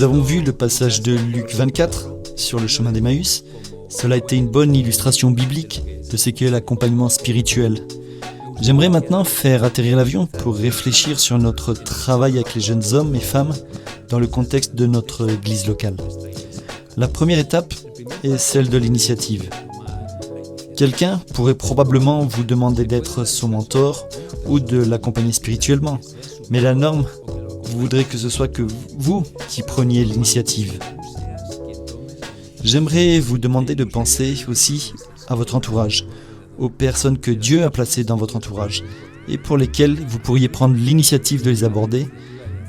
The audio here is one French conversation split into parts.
Nous avons vu le passage de Luc 24 sur le chemin d'Emmaüs. Cela a été une bonne illustration biblique de ce qu'est l'accompagnement spirituel. J'aimerais maintenant faire atterrir l'avion pour réfléchir sur notre travail avec les jeunes hommes et femmes dans le contexte de notre église locale. La première étape est celle de l'initiative. Quelqu'un pourrait probablement vous demander d'être son mentor ou de l'accompagner spirituellement, mais la norme voudrait que ce soit que vous qui preniez l'initiative. J'aimerais vous demander de penser aussi à votre entourage, aux personnes que Dieu a placées dans votre entourage et pour lesquelles vous pourriez prendre l'initiative de les aborder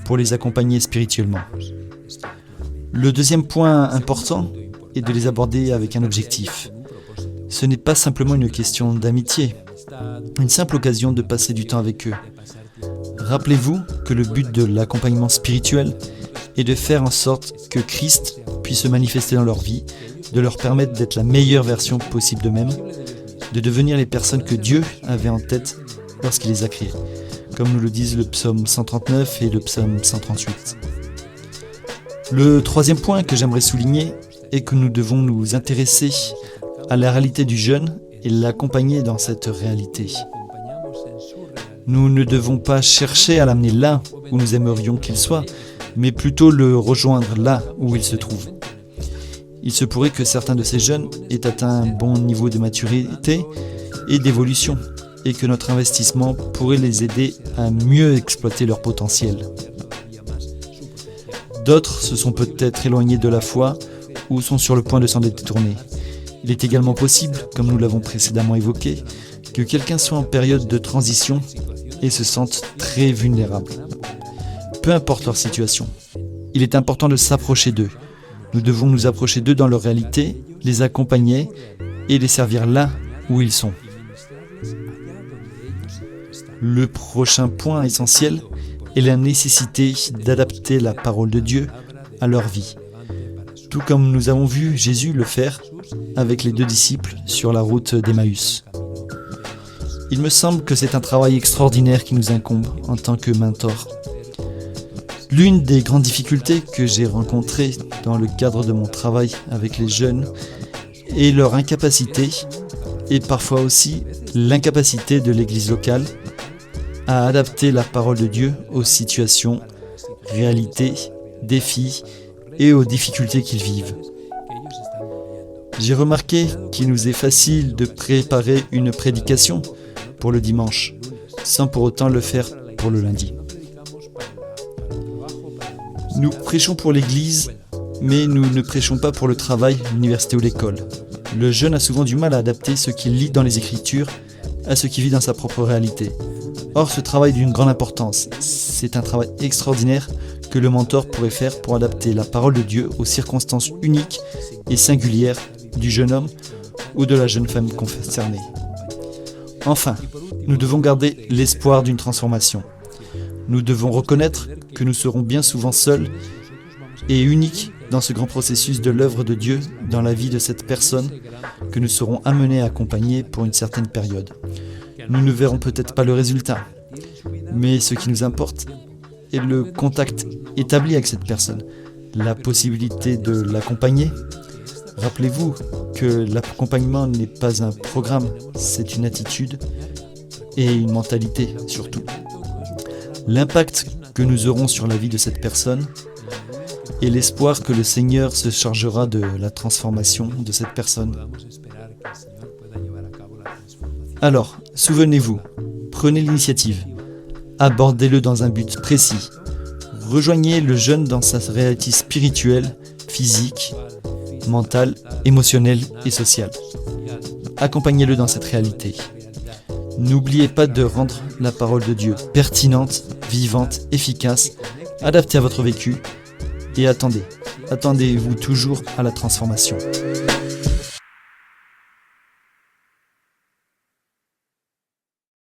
pour les accompagner spirituellement. Le deuxième point important est de les aborder avec un objectif. Ce n'est pas simplement une question d'amitié, une simple occasion de passer du temps avec eux. Rappelez-vous que le but de l'accompagnement spirituel est de faire en sorte que Christ puisse se manifester dans leur vie, de leur permettre d'être la meilleure version possible d'eux-mêmes, de devenir les personnes que Dieu avait en tête lorsqu'il les a créées, comme nous le disent le psaume 139 et le psaume 138. Le troisième point que j'aimerais souligner est que nous devons nous intéresser à la réalité du jeune et l'accompagner dans cette réalité. Nous ne devons pas chercher à l'amener là où nous aimerions qu'il soit, mais plutôt le rejoindre là où il se trouve. Il se pourrait que certains de ces jeunes aient atteint un bon niveau de maturité et d'évolution, et que notre investissement pourrait les aider à mieux exploiter leur potentiel. D'autres se sont peut-être éloignés de la foi ou sont sur le point de s'en détourner. Il est également possible, comme nous l'avons précédemment évoqué, que quelqu'un soit en période de transition et se sente très vulnérable. Peu importe leur situation, il est important de s'approcher d'eux. Nous devons nous approcher d'eux dans leur réalité, les accompagner et les servir là où ils sont. Le prochain point essentiel est la nécessité d'adapter la parole de Dieu à leur vie. Tout comme nous avons vu Jésus le faire avec les 2 disciples sur la route d'Emmaüs. Il me semble que c'est un travail extraordinaire qui nous incombe en tant que mentor. L'une des grandes difficultés que j'ai rencontrées dans le cadre de mon travail avec les jeunes est leur incapacité, et parfois aussi l'incapacité de l'église locale, à adapter la parole de Dieu aux situations, réalités, défis et aux difficultés qu'ils vivent. J'ai remarqué qu'il nous est facile de préparer une prédication pour le dimanche, sans pour autant le faire pour le lundi. Nous prêchons pour l'église, mais nous ne prêchons pas pour le travail, l'université ou l'école. Le jeune a souvent du mal à adapter ce qu'il lit dans les Écritures à ce qu'il vit dans sa propre réalité. Or, ce travail est d'une grande importance. C'est un travail extraordinaire que le mentor pourrait faire pour adapter la parole de Dieu aux circonstances uniques et singulières du jeune homme ou de la jeune femme concernée. Enfin, nous devons garder l'espoir d'une transformation. Nous devons reconnaître que nous serons bien souvent seuls et uniques dans ce grand processus de l'œuvre de Dieu dans la vie de cette personne que nous serons amenés à accompagner pour une certaine période. Nous ne verrons peut-être pas le résultat, mais ce qui nous importe est le contact établi avec cette personne, la possibilité de l'accompagner. Rappelez-vous que l'accompagnement n'est pas un programme, c'est une attitude et une mentalité surtout. L'impact que nous aurons sur la vie de cette personne et l'espoir que le Seigneur se chargera de la transformation de cette personne. Alors, souvenez-vous, prenez l'initiative, abordez-le dans un but précis, rejoignez le jeune dans sa réalité spirituelle, physique, mentale, émotionnelle et sociale. Accompagnez-le dans cette réalité. N'oubliez pas de rendre la parole de Dieu pertinente, vivante, efficace, adaptée à votre vécu et attendez-vous toujours à la transformation.